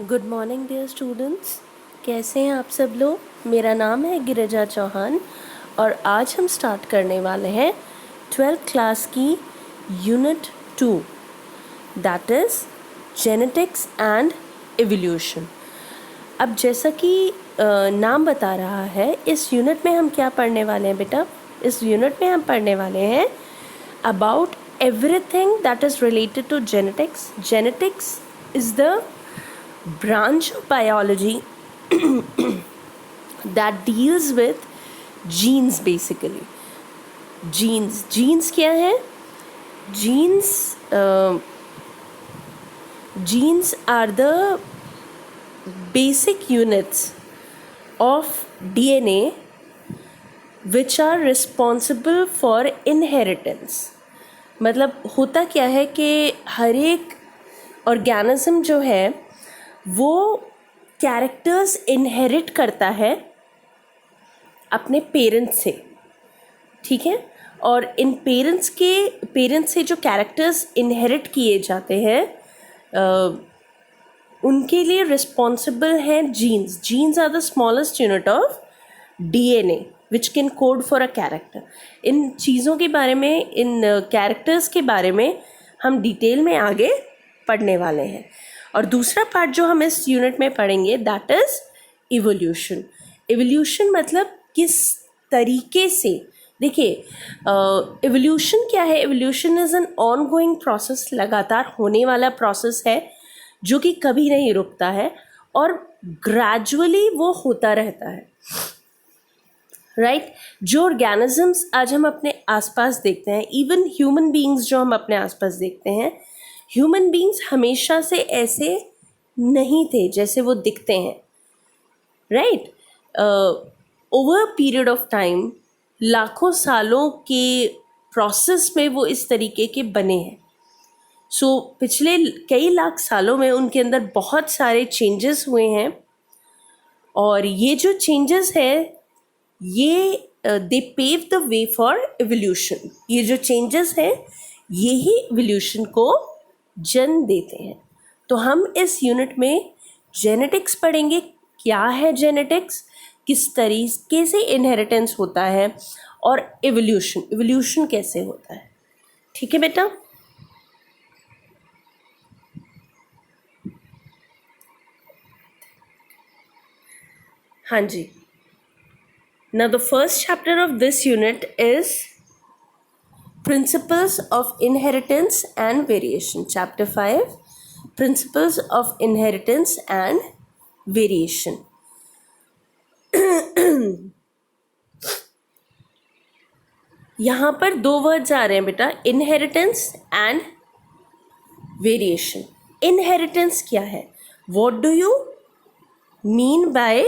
Good morning dear students. कैसे हैं आप सब लोग। मेरा नाम है गिरिजा चौहान और आज हम स्टार्ट करने वाले हैं 12th क्लास की unit 2 that is genetics and evolution. अब जैसा कि नाम बता रहा है, इस यूनिट में हम क्या पढ़ने वाले हैं बेटा। इस यूनिट में हम पढ़ने वाले हैं about everything that is related to genetics. Genetics is the branch of biology that deals with genes basically. Genes क्या है? Genes are the basic units of DNA which are responsible for inheritance. मतलब होता क्या है कि हर एक organism जो है वो कैरेक्टर्स इनहेरिट करता है अपने पेरेंट्स से, ठीक है। और इन पेरेंट्स से जो कैरेक्टर्स इनहेरिट किए जाते हैं उनके लिए रिस्पॉन्सिबल हैं genes. Genes are the smallest unit of DNA which can code for a character. इन चीज़ों के बारे में, इन कैरेक्टर्स के बारे में हम डिटेल में आगे पढ़ने वाले हैं। और दूसरा पार्ट जो हम इस यूनिट में पढ़ेंगे दैट इज़ इवोल्यूशन। इवोल्यूशन मतलब किस तरीके से, देखिए इवोल्यूशन क्या है। Evolution is an on going process, लगातार होने वाला प्रोसेस है जो कि कभी नहीं रुकता है और ग्रेजुअली वो होता रहता है, राइट। जो ऑर्गेनिजम्स आज हम अपने आसपास देखते हैं, इवन ह्यूमन बीइंग्स जो हम अपने आसपास देखते हैं, ह्यूमन बीइंग्स हमेशा से ऐसे नहीं थे जैसे वो दिखते हैं, right. Over period of time, लाखों सालों के प्रोसेस में वो इस तरीके के बने हैं। सो पिछले कई लाख सालों में उनके अंदर बहुत सारे चेंजेस हुए हैं और ये जो चेंजेस है ये they pave the way for evolution. ये जो चेंजेस हैं ये ही एवोल्यूशन को जन्म देते हैं। तो हम इस यूनिट में जेनेटिक्स पढ़ेंगे। क्या है जेनेटिक्स, किस तरीके से इनहेरिटेंस होता है और एवोल्यूशन कैसे होता है, ठीक है बेटा। हाँ जी। Now the first chapter of this unit is Principles of Inheritance and Variation. Chapter 5, Principles of Inheritance and Variation. यहाँ पर दो वर्ड्स आ रहे हैं बेटा, इनहेरिटेंस एंड वेरिएशन। इनहेरिटेंस क्या है? What do you mean by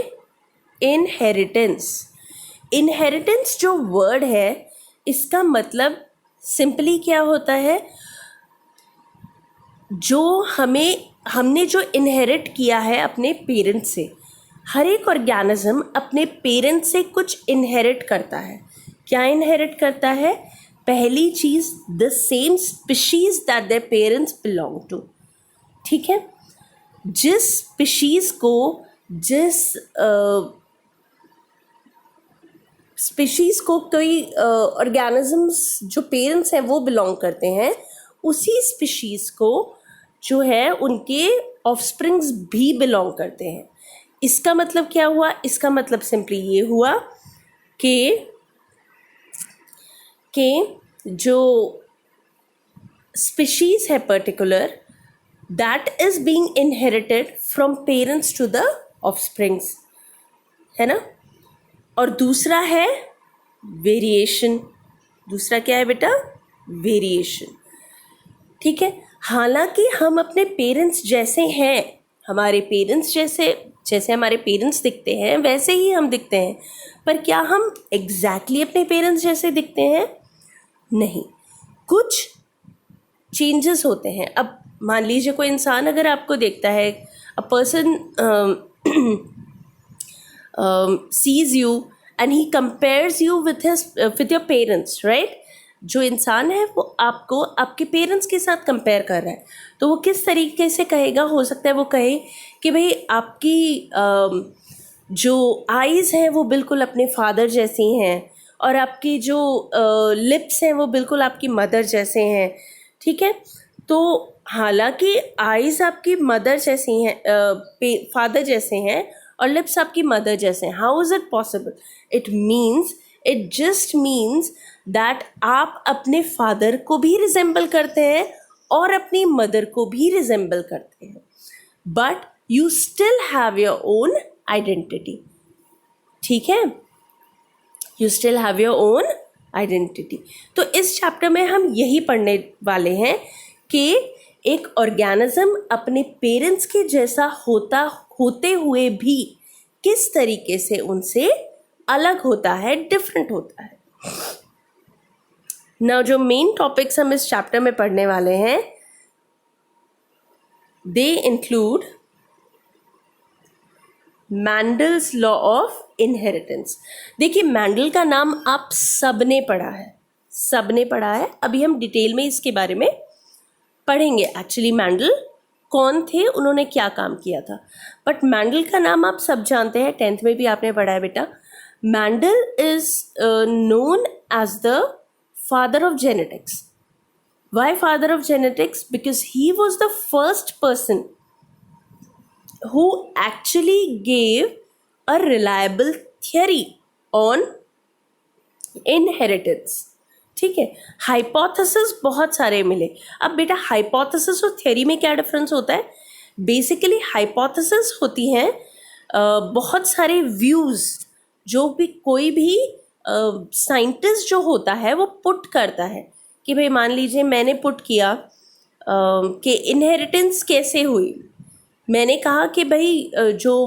inheritance? Inheritance जो word है इसका मतलब सिंपली क्या होता है, जो हमने जो इनहेरिट किया है अपने पेरेंट्स से। हर एक ऑर्गेनिज्म अपने पेरेंट्स से कुछ इनहेरिट करता है। क्या इनहेरिट करता है? पहली चीज़, the same species that their parents belong to, ठीक है। जिस स्पीशीज को, जिस स्पीशीज़ को कोई ऑर्गेनिजम्स जो पेरेंट्स हैं वो बिलोंग करते हैं, उसी स्पीशीज़ को जो है उनके ऑफस्प्रिंग्स भी बिलोंग करते हैं। इसका मतलब क्या हुआ? इसका मतलब सिंपली ये हुआ कि जो स्पीशीज़ है particular, that is being inherited from parents to the offsprings, है ना। और दूसरा है वेरिएशन। दूसरा क्या है बेटा? वेरिएशन, ठीक है। हालांकि हम अपने पेरेंट्स जैसे हैं, हमारे पेरेंट्स जैसे हमारे पेरेंट्स दिखते हैं वैसे ही हम दिखते हैं, पर क्या हम एग्जैक्टली अपने पेरेंट्स जैसे दिखते हैं? नहीं, कुछ चेंजेस होते हैं। अब मान लीजिए कोई इंसान अगर आपको देखता है, a person sees you and he compares you with your parents, right? जो इंसान है वो आपको आपके पेरेंट्स के साथ कंपेयर कर रहा है, तो वो किस तरीके से कहेगा? हो सकता है वो कहे कि भाई आपकी जो आईज़ हैं वो बिल्कुल अपने फादर जैसी हैं, और आपकी जो लिप्स हैं वो बिल्कुल आपकी मदर जैसे हैं, ठीक है? तो हालांकि आईज़ आपकी मदर जैसी हैं, फादर जैसे हैं, और लिप्स आपकी मदर जैसे हैं। How is it possible? It just means that आप अपने फादर को भी रिजेंबल करते हैं और अपनी मदर को भी रिजेंबल करते हैं, but you still have your own identity, ठीक है? You still have your own identity. तो इस चैप्टर में हम यही पढ़ने वाले हैं कि एक ऑर्गेनिज्म अपने पेरेंट्स के जैसा होते हुए भी किस तरीके से उनसे अलग होता है, डिफरेंट होता है। नाउ जो मेन टॉपिक्स हम इस चैप्टर में पढ़ने वाले हैं, they include Mendel's law of inheritance. देखिए, मैंडल का नाम आप सबने पढ़ा है, अभी हम डिटेल में इसके बारे में पढ़ेंगे। एक्चुअली मैंडल कौन थे, उन्होंने क्या काम किया था, बट मैंडल का नाम आप सब जानते हैं, 10th में भी आपने पढ़ा है बेटा। Mendel is known as the father of genetics. Why father of genetics? Because he was the first person who actually gave a reliable theory on inheritance, ठीक है? हाइपोथेसिस बहुत सारे मिले। अब बेटा, हाइपोथेसिस और थ्योरी में क्या डिफरेंस होता है? बेसिकली हाइपोथेसिस होती हैं बहुत सारे व्यूज़ जो भी कोई भी साइंटिस्ट जो होता है वो पुट करता है कि भाई मान लीजिए मैंने पुट किया कि इनहेरिटेंस कैसे हुई। मैंने कहा कि भाई जो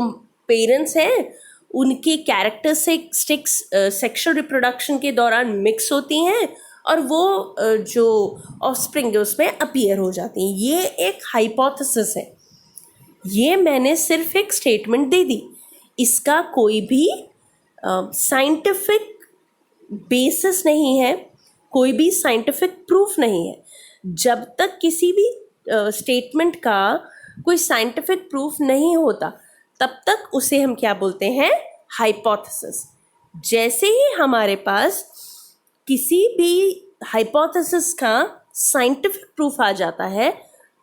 पेरेंट्स हैं उनकी कैरेक्टरिस्टिक्स सेक्सुअल रिप्रोडक्शन के दौरान मिक्स होती हैं और वो जो ऑफस्प्रिंग है उसमें अपीयर हो जाती हैं। ये एक हाइपोथेसिस है, ये मैंने सिर्फ एक स्टेटमेंट दे दी, इसका कोई भी साइंटिफिक बेसिस नहीं है, कोई भी साइंटिफिक प्रूफ नहीं है। जब तक किसी भी स्टेटमेंट का कोई साइंटिफिक प्रूफ नहीं होता तब तक उसे हम क्या बोलते हैं? हाइपोथेसिस। जैसे ही हमारे पास किसी भी हाइपोथेसिस का साइंटिफिक प्रूफ आ जाता है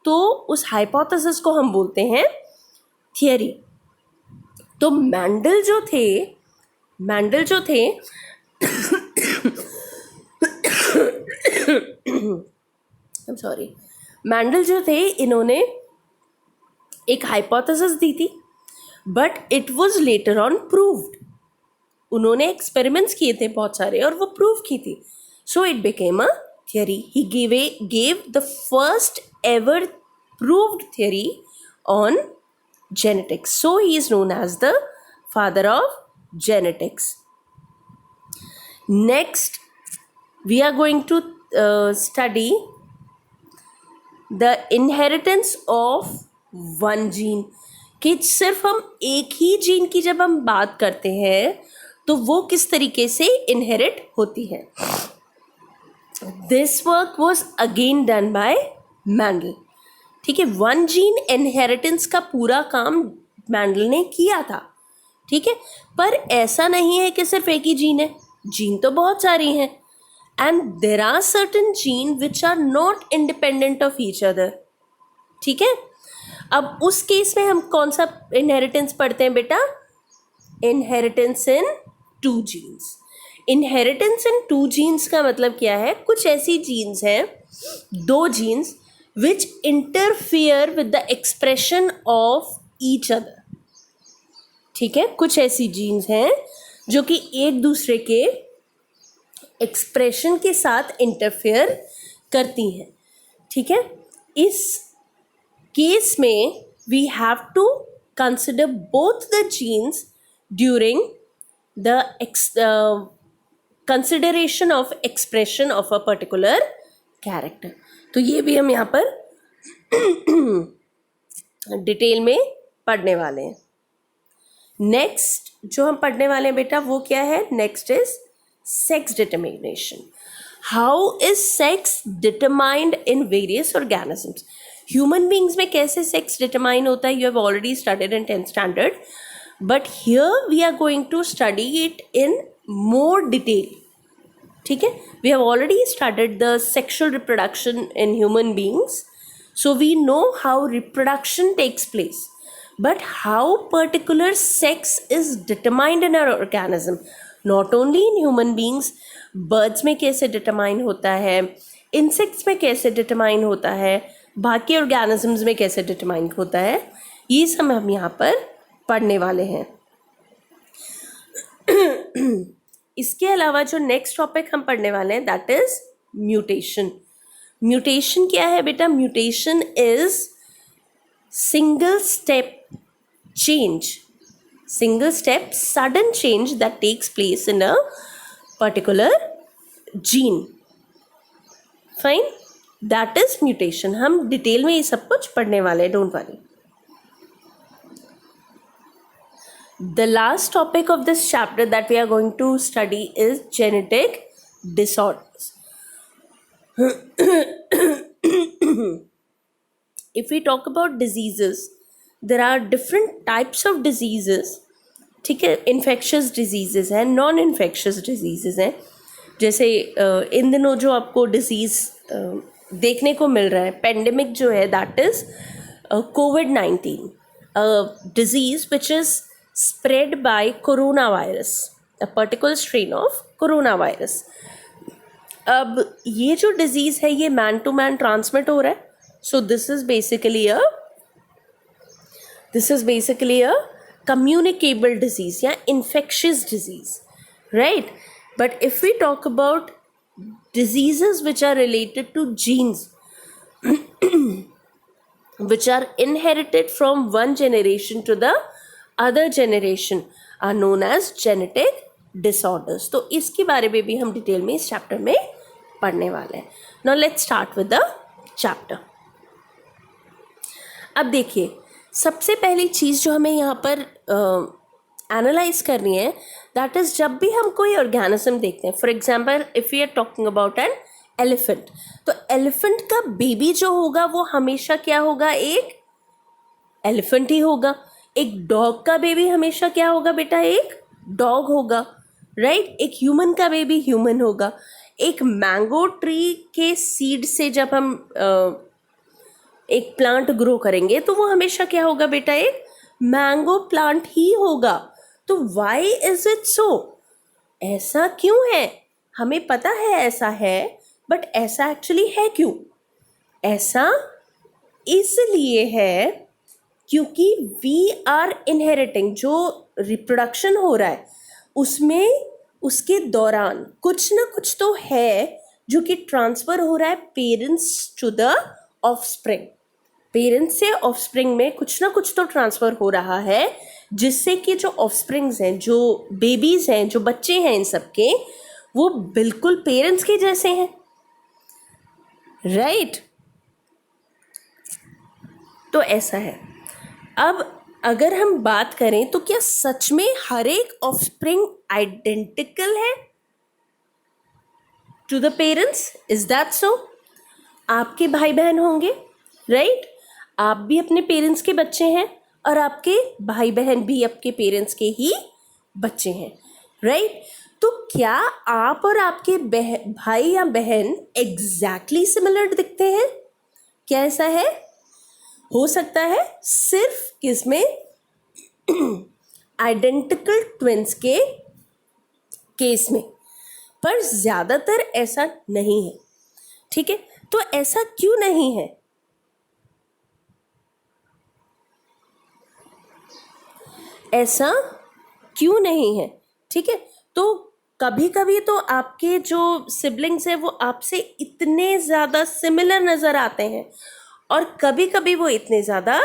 तो उस हाइपोथेसिस को हम बोलते हैं थियरी। तो मैंडल जो थे मैंडल जो थे इन्होंने एक हाइपोथेसिस दी थी, but it was later on proved. उन्होंने एक्सपेरिमेंट्स किए थे बहुत सारे और वो प्रूव की थी, so it became a theory. He gave the first ever proved theory on genetics, so he is known as the father of genetics. Next we are going to study the inheritance of one gene, कि सिर्फ हम एक ही gene की जब हम बात करते हैं तो वो किस तरीके से इनहेरिट होती है। This work was again done by Mendel, ठीक है? वन जीन इनहेरिटेंस का पूरा काम मैंडल ने किया था, ठीक है? पर ऐसा नहीं है कि सिर्फ एक ही जीन है, जीन तो बहुत सारी हैं, and there are certain gene which are not independent of each other, ठीक है? अब उस केस में हम कौन सा इनहेरिटेंस पढ़ते हैं बेटा? Inheritance in two genes. Inheritance in two genes का मतलब क्या है? कुछ ऐसी जीन्स हैं, दो genes which interfere with the expression of each other, ठीक है? कुछ ऐसी जीन्स हैं जो कि एक दूसरे के एक्सप्रेशन के साथ इंटरफेयर करती हैं, ठीक है? इस केस में we have to consider both the genes during the consideration of expression of a particular character. तो ये भी हम यहाँ पर डिटेल में पढ़ने वाले हैं। नेक्स्ट जो हम पढ़ने वाले हैं बेटा वो क्या है? Next is sex determination. How is sex determined in various organisms. Human beings में कैसे सेक्स डिटरमाइन होता है, you have already studied in 10th standard, but here we are going to study it in more detail. ठीक है, we have already studied the sexual reproduction in human beings, so we know how reproduction takes place, but how particular sex is determined in our organism, not only in human beings, birds में कैसे determine होता है, insects में कैसे determine होता है, बाकी organisms में कैसे determine होता है, ये सब हम यहाँ पर पढ़ने वाले हैं. इसके अलावा जो नेक्स्ट टॉपिक हम पढ़ने वाले हैं दैट इज म्यूटेशन. म्यूटेशन क्या है बेटा? Mutation is single step change, single step sudden change that takes place in a particular gene. Fine, that is mutation. हम डिटेल में ये सब कुछ पढ़ने वाले हैं, don't worry. The last topic of this chapter that we are going to study is genetic disorders. If we talk about diseases, there are different types of diseases. ठीक है, infectious diseases हैं, non-infectious diseases हैं. जैसे इन दिनों जो आपको disease देखने को मिल रहा है, पेंडेमिक जो है, that is COVID-19, disease which is spread by coronavirus, a particular strain of coronavirus. अब ये जो डिजीज़ है ये मैन टू मैन ट्रांसमिट हो रहा है. So this is basically a communicable disease या infectious disease, right. But if we talk about diseases which are related to genes which are inherited from one generation to the other generation are known as genetic disorders. तो इसके बारे में भी हम detail में इस chapter में पढ़ने वाले हैं. Now let's start with the chapter. अब देखिए, सबसे पहली चीज़ जो हमें यहाँ पर एनालाइज करनी है दैट इज़, जब भी हम कोई ऑर्गेनिज्म देखते हैं, for example if we are talking about an elephant, तो एलिफेंट का बेबी जो होगा वो हमेशा क्या होगा? एक एलिफेंट ही होगा. एक डॉग का बेबी हमेशा क्या होगा बेटा? एक डॉग होगा, राइट. एक ह्यूमन का बेबी ह्यूमन होगा. एक मैंगो ट्री के सीड से जब हम एक प्लांट ग्रो करेंगे तो वो हमेशा क्या होगा बेटा? एक मैंगो प्लांट ही होगा. तो वाई इज इट सो? ऐसा क्यों है? हमें पता है ऐसा है, बट ऐसा एक्चुअली है क्यों? ऐसा इसलिए है क्योंकि वी आर इनहेरिटिंग, जो रिप्रोडक्शन हो रहा है उसमें उसके दौरान कुछ ना कुछ तो है जो कि ट्रांसफ़र हो रहा है parents to the offspring. Parents से ऑफस्प्रिंग में कुछ ना कुछ तो ट्रांसफ़र हो रहा है जिससे कि जो ऑफस्प्रिंग्स हैं, जो बेबीज़ हैं, जो बच्चे हैं इन सब के, वो बिल्कुल पेरेंट्स के जैसे हैं, राइट. तो ऐसा है. अब अगर हम बात करें तो क्या सच में हर एक ऑफस्प्रिंग आइडेंटिकल है to the parents? Is that so? आपके भाई बहन होंगे, राइट. आप भी अपने पेरेंट्स के बच्चे हैं और आपके भाई बहन भी आपके पेरेंट्स के ही बच्चे हैं, राइट. तो क्या आप और आपके भाई या बहन एग्जैक्टली सिमिलर दिखते हैं? क्या ऐसा है? हो सकता है सिर्फ किसमें? आइडेंटिकल ट्विंस के केस में, पर ज़्यादातर ऐसा नहीं है. ठीक है, तो ऐसा क्यों नहीं है? ऐसा क्यों नहीं है? ठीक है, तो कभी कभी तो आपके जो सिबलिंग्स हैं वो आपसे इतने ज़्यादा सिमिलर नज़र आते हैं और कभी कभी वो इतने ज़्यादा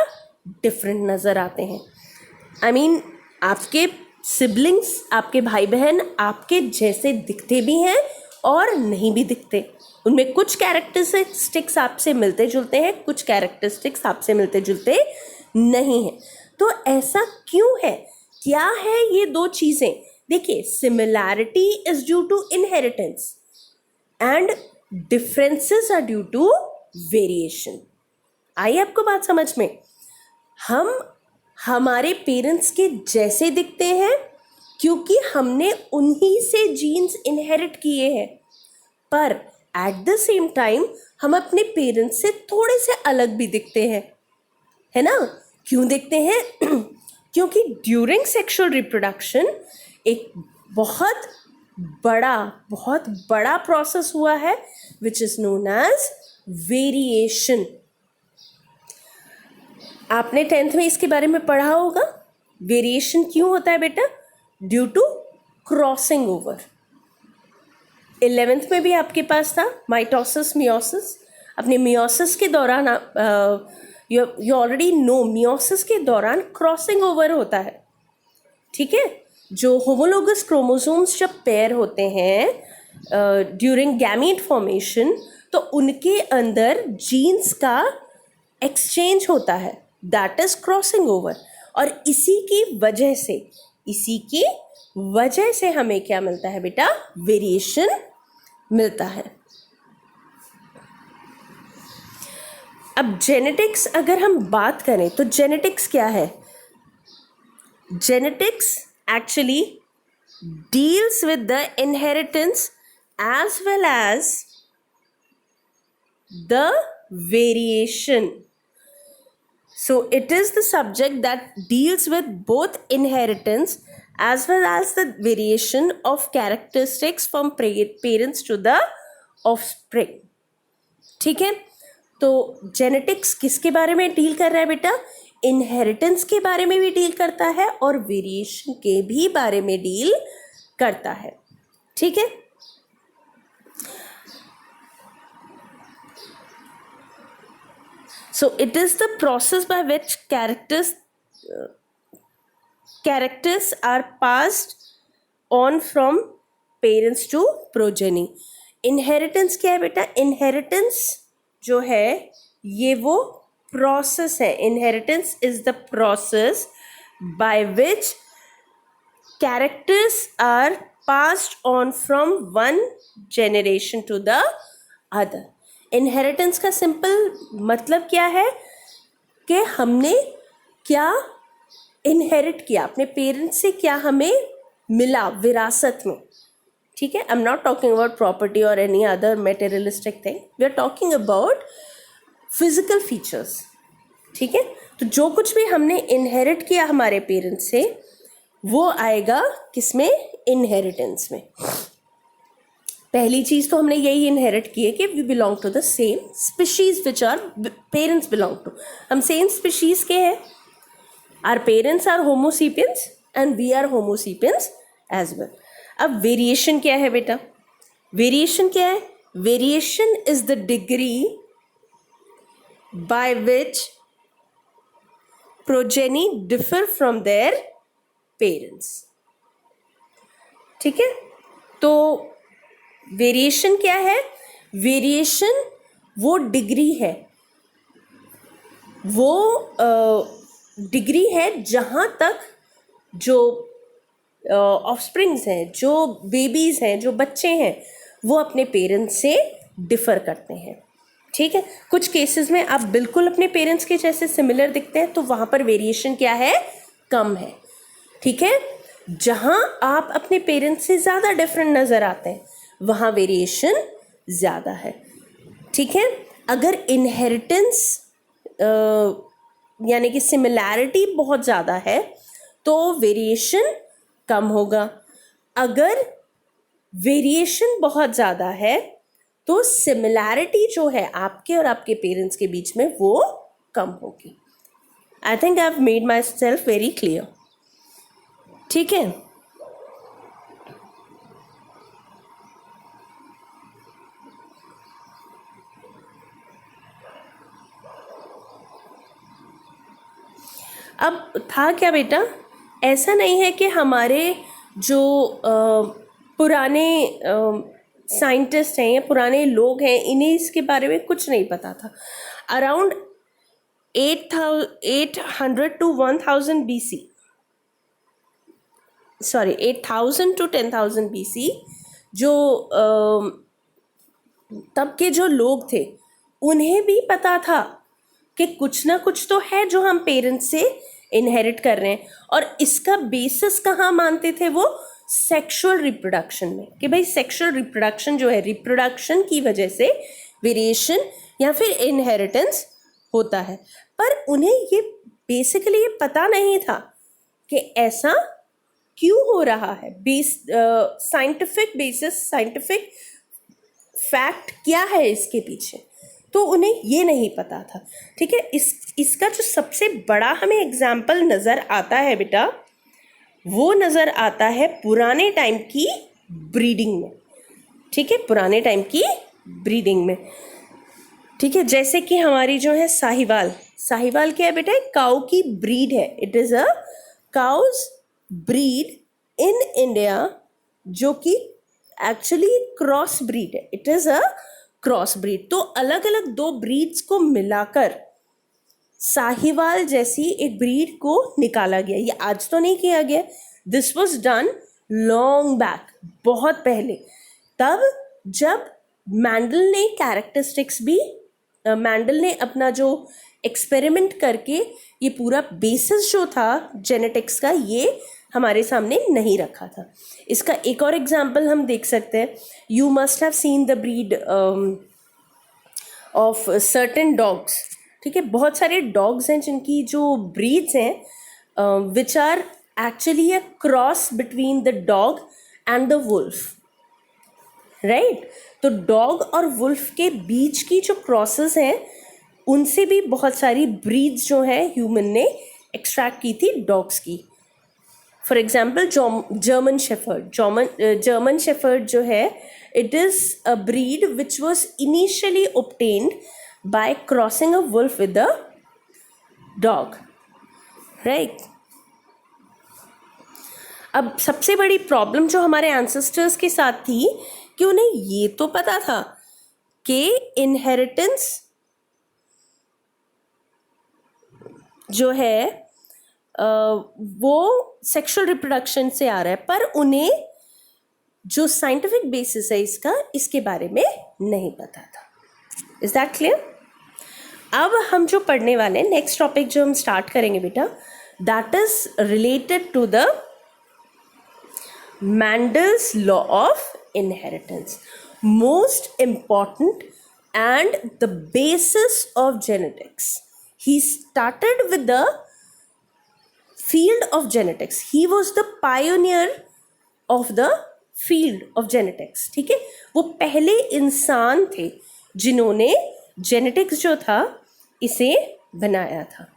डिफरेंट नज़र आते हैं. आई मीन आपके सिबलिंग्स, आपके भाई बहन आपके जैसे दिखते भी हैं और नहीं भी दिखते. उनमें कुछ कैरेक्टरिस्टिक्स आपसे मिलते जुलते हैं, कुछ कैरेक्टरिस्टिक्स आपसे मिलते जुलते नहीं हैं. तो ऐसा क्यों है? क्या है ये दो चीज़ें? देखिए, similarity is due to inheritance. And differences are due to variation. आई आपको बात समझ में? हम हमारे पेरेंट्स के जैसे दिखते हैं क्योंकि हमने उन्हीं से जीन्स इनहेरिट किए हैं, पर एट द सेम टाइम हम अपने पेरेंट्स से थोड़े से अलग भी दिखते हैं, है ना? क्यों दिखते हैं? क्योंकि ड्यूरिंग सेक्सुअल रिप्रोडक्शन एक बहुत बड़ा प्रोसेस हुआ है which is known as variation. आपने 10th में इसके बारे में पढ़ा होगा। वेरिएशन क्यों होता है बेटा? Due to crossing over. 11th में भी आपके पास था माइटोसिस मियोसिस। अपने मियोसिस के दौरान यू ऑलरेडी नो, मियोसिस के दौरान क्रॉसिंग ओवर होता है, ठीक है? जो होमोलोगस क्रोमोसोम्स जब पेयर होते हैं ड्यूरिंग गैमीट फॉर्मेशन, तो उनके अंदर जीन्स का एक्सचेंज होता है, दैट इज क्रॉसिंग ओवर। और इसी की वजह से हमें क्या मिलता है बेटा? वेरिएशन मिलता है। अब जेनेटिक्स अगर हम बात करें तो जेनेटिक्स क्या है? Genetics actually deals with the inheritance as well as the variation. So it is the subject that deals with both inheritance as well as the variation of characteristics from parents to the offspring. ठीक है? तो genetics किसके बारे में deal कर रहा है बेटा? इनहेरिटेंस के बारे में भी डील करता है और वेरिएशन के भी बारे में डील करता है, ठीक है? So it is the process by which characters are passed on from parents to progeny. Inheritance क्या है बेटा? इनहेरिटेंस जो है ये वो प्रोसेस है। Inheritance is the process by which characters are passed on from one generation to the other. Inheritance का simple मतलब क्या है कि हमने क्या इनहेरिट किया, अपने पेरेंट्स से क्या हमें मिला विरासत में, ठीक है? I am not talking about property और any other materialistic thing, we are talking about physical features, ठीक है? तो जो कुछ भी हमने इनहेरिट किया हमारे पेरेंट्स से वो आएगा किसमें? इनहेरिटेंस में। पहली चीज तो हमने यही इनहेरिट की है कि we belong to the same species which are parents belong to. हम सेम स्पीशीज के हैं। Our parents are Homo sapiens and we are Homo sapiens as well. अब वेरिएशन क्या है बेटा? वेरिएशन क्या है? Variation is the degree by which progeny differ from their parents, ठीक है? तो वेरिएशन क्या है? वेरिएशन वो डिग्री है, वो डिग्री है जहाँ तक जो ऑफस्प्रिंग्स हैं, जो बेबीज़ हैं, जो बच्चे हैं, वो अपने पेरेंट्स से डिफ़र करते हैं, ठीक है? कुछ केसेस में आप बिल्कुल अपने पेरेंट्स के जैसे सिमिलर दिखते हैं तो वहाँ पर वेरिएशन क्या है? कम है, ठीक है? जहाँ आप अपने पेरेंट्स से ज़्यादा डिफरेंट नज़र आते हैं वहाँ वेरिएशन ज़्यादा है, ठीक है? अगर इनहेरिटेंस यानी कि सिमिलैरिटी बहुत ज़्यादा है तो वेरिएशन कम होगा। अगर वेरिएशन बहुत ज़्यादा है तो सिमिलैरिटी जो है आपके और आपके पेरेंट्स के बीच में वो कम होगी। I think I have made my self very clear, ठीक है? अब था क्या बेटा? ऐसा नहीं है कि हमारे जो पुराने साइंटिस्ट हैं या पुराने लोग हैं इन्हें इसके बारे में कुछ नहीं पता था। Around 800 to 1000 BC, sorry 8000 to 10,000 BC जो तब के जो लोग थे उन्हें भी पता था कि कुछ ना कुछ तो है जो हम पेरेंट्स से इनहेरिट कर रहे हैं, और इसका बेसिस कहाँ मानते थे वो? सेक्सुअल रिप्रोडक्शन में, कि भाई सेक्सुअल रिप्रोडक्शन जो है, रिप्रोडक्शन की वजह से वेरिएशन या फिर इनहेरिटेंस होता है। पर उन्हें ये बेसिकली ये पता नहीं था कि ऐसा क्यों हो रहा है, साइंटिफिक बेसिस, साइंटिफिक फैक्ट क्या है इसके पीछे, तो उन्हें ये नहीं पता था। ठीक है, इसका जो सबसे बड़ा हमें एग्जाम्पल नज़र आता है बेटा, वो नज़र आता है पुराने टाइम की ब्रीडिंग में। ठीक है, पुराने टाइम की ब्रीडिंग में। ठीक है, जैसे कि हमारी जो है साहिवाल, साहिवाल क्या है बेटा? एक काऊ की ब्रीड है। It is a cow's breed in India, जो कि एक्चुअली क्रॉस ब्रीड है। It is a cross breed. तो अलग अलग दो ब्रीड्स को मिलाकर साहिवाल जैसी एक ब्रीड को निकाला गया। ये आज तो नहीं किया गया, this was done long back, बहुत पहले। तब जब मैंडल ने कैरेक्टरिस्टिक्स भी, मैंडल ने अपना जो एक्सपेरिमेंट करके ये पूरा बेसिस जो था जेनेटिक्स का, ये हमारे सामने नहीं रखा था। इसका एक और एग्जाम्पल हम देख सकते हैं। You must have seen the breed of certain dogs. ठीक है, बहुत सारे डॉग्स हैं जिनकी जो ब्रीड्स हैं which are actually a cross between the dog and the wolf, right? तो डॉग और वुल्फ के बीच की जो क्रॉसेस हैं, उनसे भी बहुत सारी ब्रीड्स जो हैं ह्यूमन ने एक्सट्रैक्ट की थी डॉग्स की। For example German shepherd, German shepherd जो है, it is a breed which was initially obtained by crossing a wolf with a dog, right? अब सबसे बड़ी प्रॉब्लम जो हमारे एंसेस्टर्स के साथ थी कि उन्हें ये तो पता था कि इनहेरिटेंस जो है वो सेक्सुअल रिप्रोडक्शन से आ रहा है, पर उन्हें जो साइंटिफिक बेसिस है इसका, इसके बारे में नहीं पता था। Is that clear? अब हम जो पढ़ने वाले हैं, नेक्स्ट टॉपिक जो हम स्टार्ट करेंगे बेटा, that is related to the Mendel's law of inheritance, most important and the basis of genetics. He started with the field of genetics. He was the pioneer of the field of genetics. ठीक है, वो पहले इंसान थे जिन्होंने genetics जो था इसे बनाया था,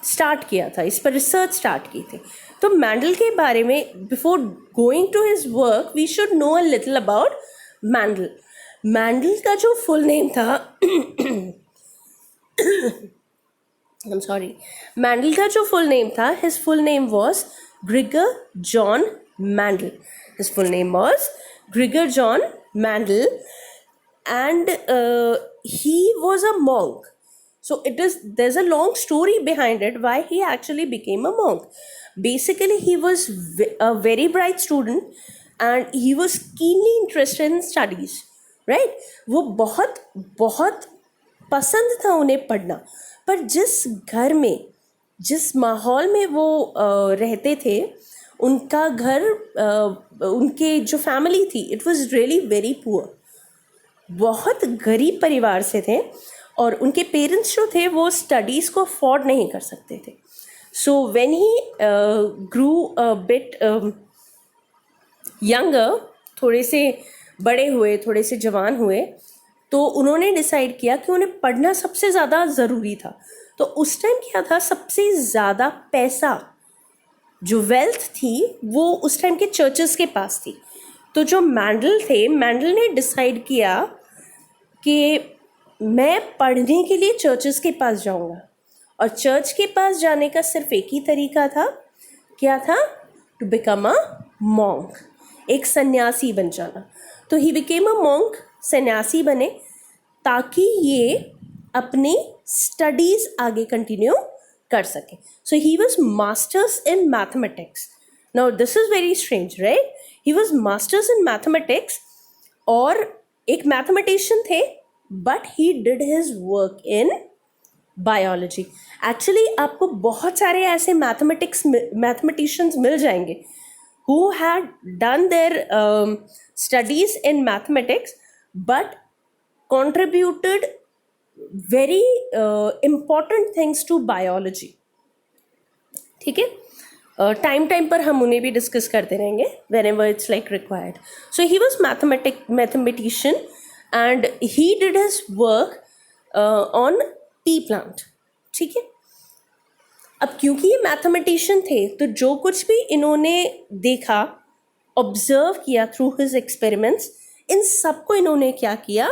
स्टार्ट किया था, इस पर रिसर्च स्टार्ट की थी। तो मैंडल के बारे में, before going to his work, we should know a little about Mendel. Mendel का जो फुल नेम था I'm sorry, मैंडल का जो फुल नेम था, his full name was Gregor John Mendel. His full name was Gregor John Mendel, and he was a monk. So there's a long story behind it why he actually became a monk. Basically, he was a very bright student and he was keenly interested in studies, right? वो बहुत पसंद था उन्हें पढ़ना। पर जिस घर में, जिस माहौल में वो रहते थे, उनका घर, उनके जो फैमिली थी, it was really very poor, बहुत गरीब परिवार से थे, और उनके पेरेंट्स जो थे वो स्टडीज़ को अफोर्ड नहीं कर सकते थे। So when he grew a bit younger, थोड़े से बड़े हुए, थोड़े से जवान हुए, तो उन्होंने डिसाइड किया कि उन्हें पढ़ना सबसे ज़्यादा ज़रूरी था। तो उस टाइम क्या था, सबसे ज़्यादा पैसा, जो वेल्थ थी, वो उस टाइम के चर्चेस के पास थी। तो जो मैंडल थे, मैंडल ने डिसाइड किया कि मैं पढ़ने के लिए चर्चेस के पास जाऊंगा, और चर्च के पास जाने का सिर्फ एक ही तरीका था, क्या था? टू बिकम अ मॉन्क, एक सन्यासी बन जाना। तो ही बिकेम अ मॉन्क, सन्यासी बने, ताकि ये अपनी स्टडीज़ आगे कंटिन्यू कर सके। So he was masters in mathematics. Now this is very strange, right? He was masters in mathematics, और एक मैथमेटिशियन थे but he did his work in biology. Actually आपको बहुत सारे ऐसे मैथमेटिशियंस मिल जाएंगे who had done their studies in mathematics but contributed very important things to biology. ठीक है, टाइम पर हम उन्हें भी डिस्कस करते रहेंगे whenever it's like required. So he was mathematician and he did his work on pea plant. ठीक है, अब क्योंकि ये मैथमेटिशियन थे तो जो कुछ भी इन्होंने देखा, ऑब्जर्व किया थ्रू हिज एक्सपेरिमेंट्स, इन सबको इन्होंने क्या किया,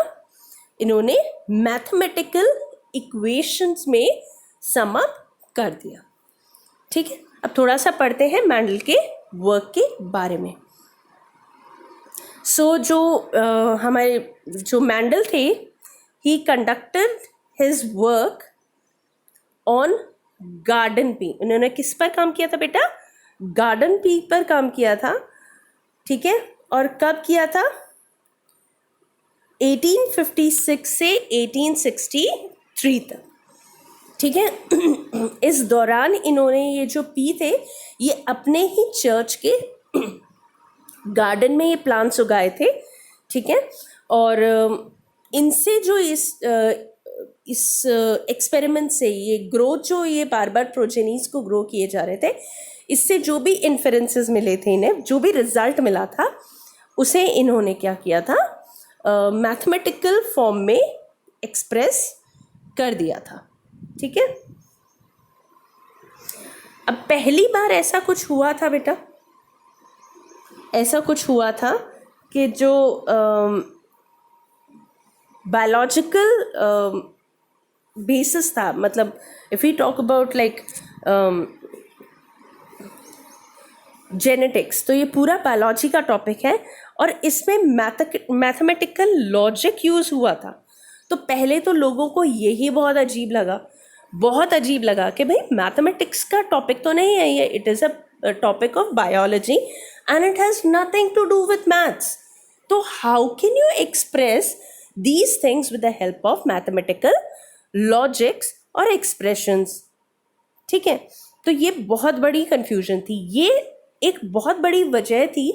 इन्होंने मैथमेटिकल इक्वेशंस में सम अप कर दिया. ठीक है, अब थोड़ा सा पढ़ते हैं मैंडल के वर्क के बारे में. सो हमारे जो मैंडल थे, ही conducted his work on garden pea. उन्होंने किस पर काम किया था बेटा? गार्डन पी पर काम किया था. ठीक है, और कब किया था? 1856 से 1863 तक. ठीक है, इस दौरान इन्होंने ये जो पी थे ये अपने ही चर्च के गार्डन में ये प्लांट्स उगाए थे. ठीक है, और इनसे जो इस एक्सपेरिमेंट से ये ग्रोथ, जो ये बार बार प्रोजेनीज को ग्रो किए जा रहे थे, इससे जो भी इन्फेरेंसेस मिले थे इन्हें, जो भी रिजल्ट मिला था, उसे इन्होंने क्या किया था, मैथमेटिकल फॉर्म में एक्सप्रेस कर दिया था. ठीक है, अब पहली बार ऐसा कुछ हुआ था बेटा, ऐसा कुछ हुआ था कि जो बायोलॉजिकल बेसिस था, मतलब if you talk about like genetics, तो ये पूरा बायोलॉजी का टॉपिक है और इसमें मैथमेटिकल लॉजिक यूज़ हुआ था. तो पहले तो लोगों को यही बहुत अजीब लगा कि भाई मैथमेटिक्स का टॉपिक तो नहीं है ये, it is a topic of biology and it has nothing to do with maths. तो how can you express these things with the help of mathematical logics और एक्सप्रेशंस. ठीक है, तो ये बहुत बड़ी कंफ्यूजन थी. ये एक बहुत बड़ी वजह थी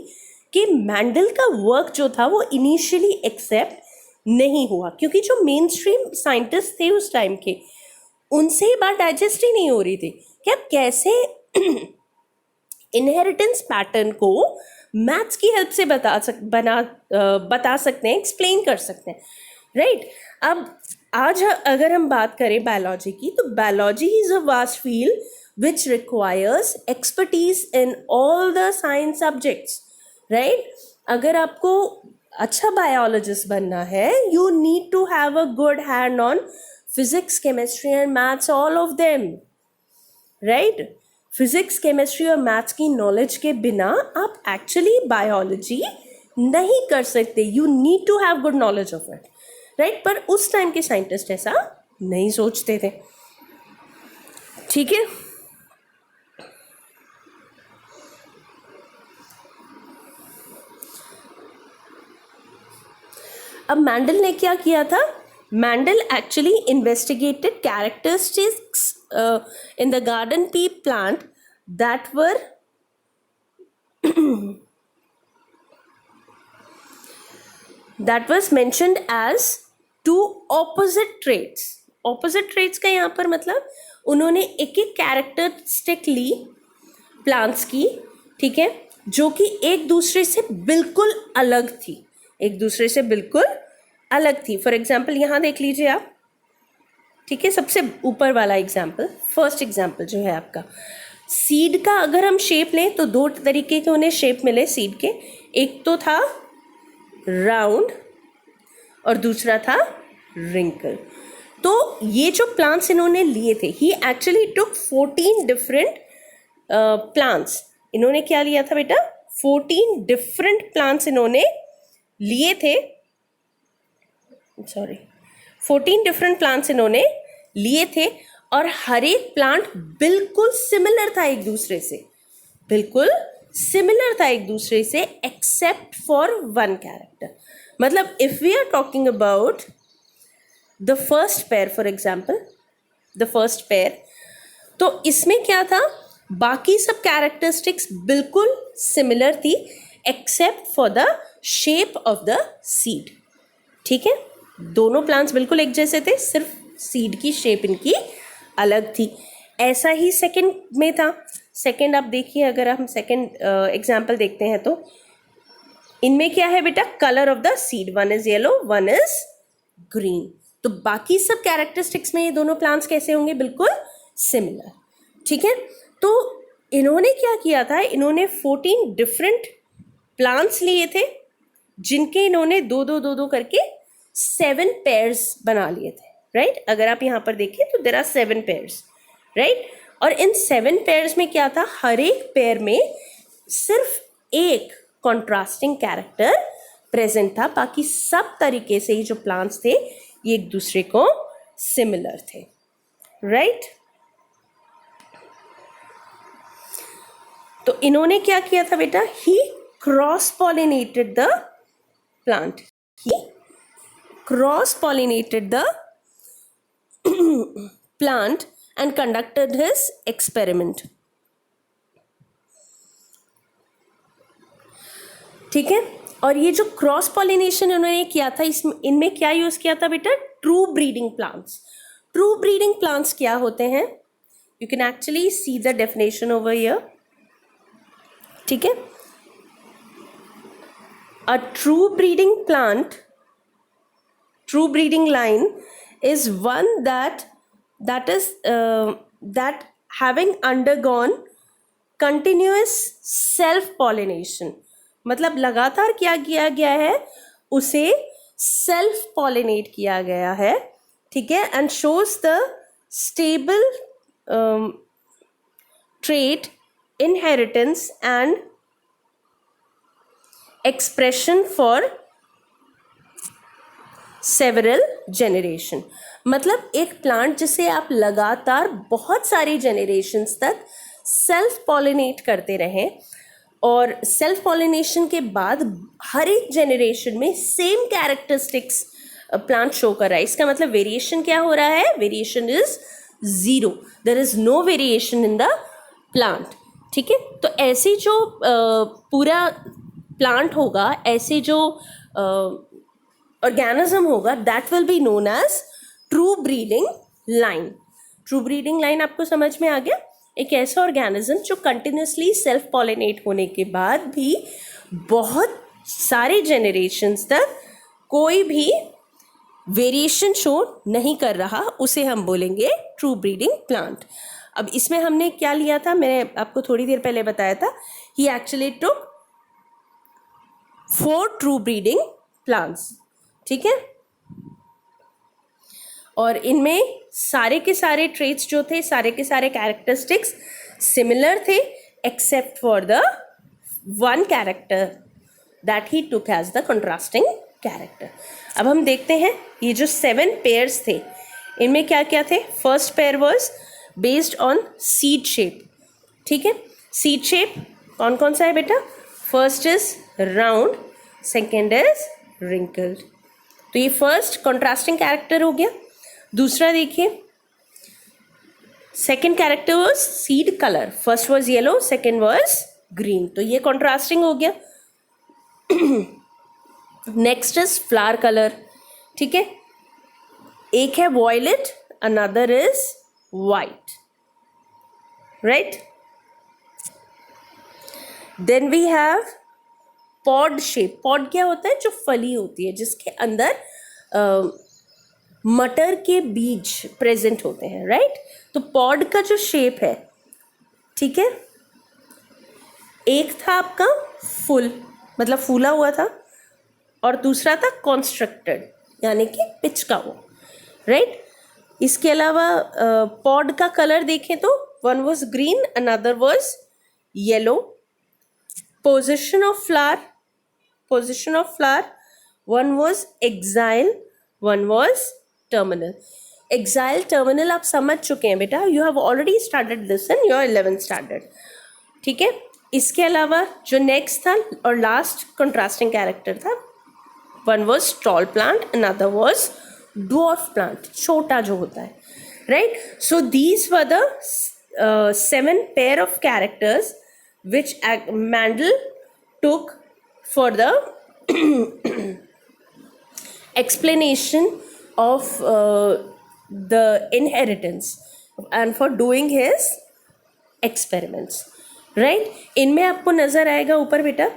कि मैंडल का वर्क जो था वो इनिशियली एक्सेप्ट नहीं हुआ, क्योंकि जो मेन स्ट्रीम साइंटिस्ट थे उस टाइम के, उनसे ये बात डाइजेस्ट ही नहीं हो रही थी कि आप कैसे इनहेरिटेंस पैटर्न को मैथ्स की हेल्प से बता सकते हैं, एक्सप्लेन कर सकते हैं. राइट, अब आज अगर हम बात करें बायोलॉजी की, तो biology is a vast field which requires expertise in all the science subjects. Right, अगर आपको अच्छा बायोलॉजिस्ट बनना है, you need to have a good hand on physics, chemistry and maths, all of them. Right, physics, chemistry और maths की knowledge के बिना आप एक्चुअली बायोलॉजी नहीं कर सकते. You need to have good knowledge of it. Right, पर उस टाइम के साइंटिस्ट ऐसा नहीं सोचते थे. ठीक है, अब मैंडल ने क्या किया था? Mendel actually investigated characteristics in the garden pea plant that was mentioned as two opposite traits. opposite traits का यहाँ पर मतलब उन्होंने एक एक कैरेक्टरिस्टिक ली प्लांट्स की. ठीक है, जो कि एक दूसरे से बिल्कुल अलग थी. फॉर एग्जाम्पल यहाँ देख लीजिए आप. ठीक है, सबसे ऊपर वाला एग्जाम्पल, फर्स्ट एग्जाम्पल जो है आपका, सीड का अगर हम शेप लें तो दो तरीके के उन्हें शेप मिले सीड के. एक तो था राउंड और दूसरा था रिंकल. तो ये जो प्लांट्स इन्होंने लिए थे, ही एक्चुअली टुक 14 डिफरेंट प्लांट्स. इन्होंने क्या लिया था बेटा? 14 डिफरेंट प्लांट्स इन्होंने लिए थे. 14 डिफरेंट प्लांट्स इन्होंने लिए थे और हर एक प्लांट बिल्कुल सिमिलर था एक दूसरे से, एक्सेप्ट फॉर वन कैरेक्टर. मतलब if we are talking about the first pair, for example the first pair, तो इसमें क्या था, बाकी सब कैरेक्टरिस्टिक्स बिल्कुल सिमिलर थी accept for the shape of the seed. ठीक है, दोनों प्लांट्स बिल्कुल एक जैसे थे, सिर्फ सीड की शेप इनकी अलग थी। ऐसा ही सेकंड में था। सेकंड आप देखिए, अगर हम सेकंड एग्जाम्पल देखते हैं तो इनमें क्या है बेटा, colour of the seed, one is yellow one is green. तो बाकी सब कैरेक्टरिस्टिक्स में ये दोनों प्लांट्स कैसे होंगे, बिल्कुल सिमिलर। ठीक है, तो इन्होंने क्या किया था, इन्होंने 14 डिफरेंट प्लांट्स लिए थे जिनके इन्होंने दो दो दो दो करके 7 पेयर्स बना लिए थे। राइट, अगर आप यहाँ पर देखें तो देयर आर 7 पेयर्स। राइट, और इन 7 पेयर्स में क्या था, हर एक पेयर में सिर्फ एक कॉन्ट्रास्टिंग कैरेक्टर प्रेजेंट था, बाकी सब तरीके से ही जो प्लांट्स थे ये एक दूसरे को सिमिलर थे। राइट, तो इन्होंने क्या किया था बेटा, he cross pollinated the plant, he cross pollinated the plant and conducted his experiment। ठीक है, और ये जो क्रॉस पॉलिनेशन उन्होंने किया था, इसमें इनमें क्या यूज किया था बेटा, true breeding plants. True breeding plants क्या होते हैं, you can actually see the definition over here. ठीक है, a true breeding plant, true breeding line is one that having undergone continuous self pollination, मतलब लगातार क्या किया गया है, उसे सेल्फ पॉलिनेट किया गया है। ठीक है, and shows the stable trait, inheritance and expression for several generation. मतलब एक प्लांट जिसे आप लगातार बहुत सारी जनरेशन्स तक सेल्फ पॉलिनेट करते रहें, और सेल्फ पॉलिनेशन के बाद हर एक जनरेशन में सेम कैरेक्टरिस्टिक्स प्लांट शो कर रहा है। इसका मतलब वेरिएशन क्या हो रहा है, variation is 0, there is no variation in the plant. ठीक है, तो ऐसे जो पूरा प्लांट होगा, ऐसे जो ऑर्गेनिज्म होगा, that will be known as true breeding line. True breeding line आपको समझ में आ गया, एक ऐसा ऑर्गेनिज्म जो कंटिन्यूसली सेल्फ पॉलिनेट होने के बाद भी बहुत सारे जनरेशन्स तक कोई भी वेरिएशन शो नहीं कर रहा, उसे हम बोलेंगे ट्रू ब्रीडिंग प्लांट। अब इसमें हमने क्या लिया था, मैंने आपको थोड़ी देर पहले बताया था, he actually took 4 true breeding plants. ठीक है, और इनमें सारे के सारे ट्रेट्स जो थे, सारे के सारे कैरेक्टरिस्टिक्स सिमिलर थे except for the one character that he took as the contrasting character. अब हम देखते हैं ये जो 7 पेयर्स थे, इनमें क्या क्या थे। First pair was based on seed shape. ठीक है, सीड शेप कौन कौन सा है बेटा, first is round, second is wrinkled. तो ये फर्स्ट कॉन्ट्रास्टिंग कैरेक्टर हो गया। दूसरा देखिए, second character was seed colour, first was yellow, second was green, तो ये कॉन्ट्रास्टिंग हो गया। Next is flower colour. ठीक है, एक है violet, another is white. Right, then we have pod shape. Pod क्या होता है, जो फली होती है जिसके अंदर मटर के बीज प्रेजेंट होते हैं। राइट, तो पॉड का जो शेप है, ठीक है, एक था आपका फुल, मतलब फूला हुआ था, और दूसरा था कॉन्स्ट्रक्टेड, यानी कि पिचका हुआ। राइट, इसके अलावा पॉड का कलर देखें तो one was green, another was yellow. Position of flower, one was axile, one was terminal. Axile terminal आप समझ चुके हैं बेटा, you have already started this in your 11th standard. ठीक है, इसके अलावा जो नेक्स्ट था और लास्ट कंट्रास्टिंग कैरेक्टर था one was tall plant, another was dwarf plant, छोटा जो होता है, right. So these were the 7 pair of characters which Mandel took for the explanation of the inheritance and for doing his experiments, right. इनमें आपको नजर आएगा ऊपर बेटा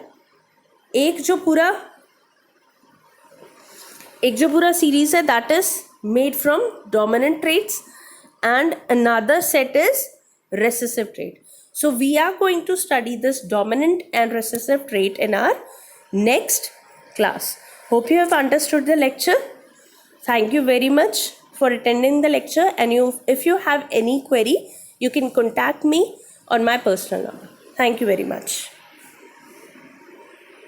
एक जो पूरा सीरीज है that is made from dominant traits and another set is recessive trait. So we are going to study this dominant and recessive trait in our next class. Hope you have understood the lecture. Thank you very much for attending the lecture, and if you have any query, you can contact me on my personal number. Thank you very much.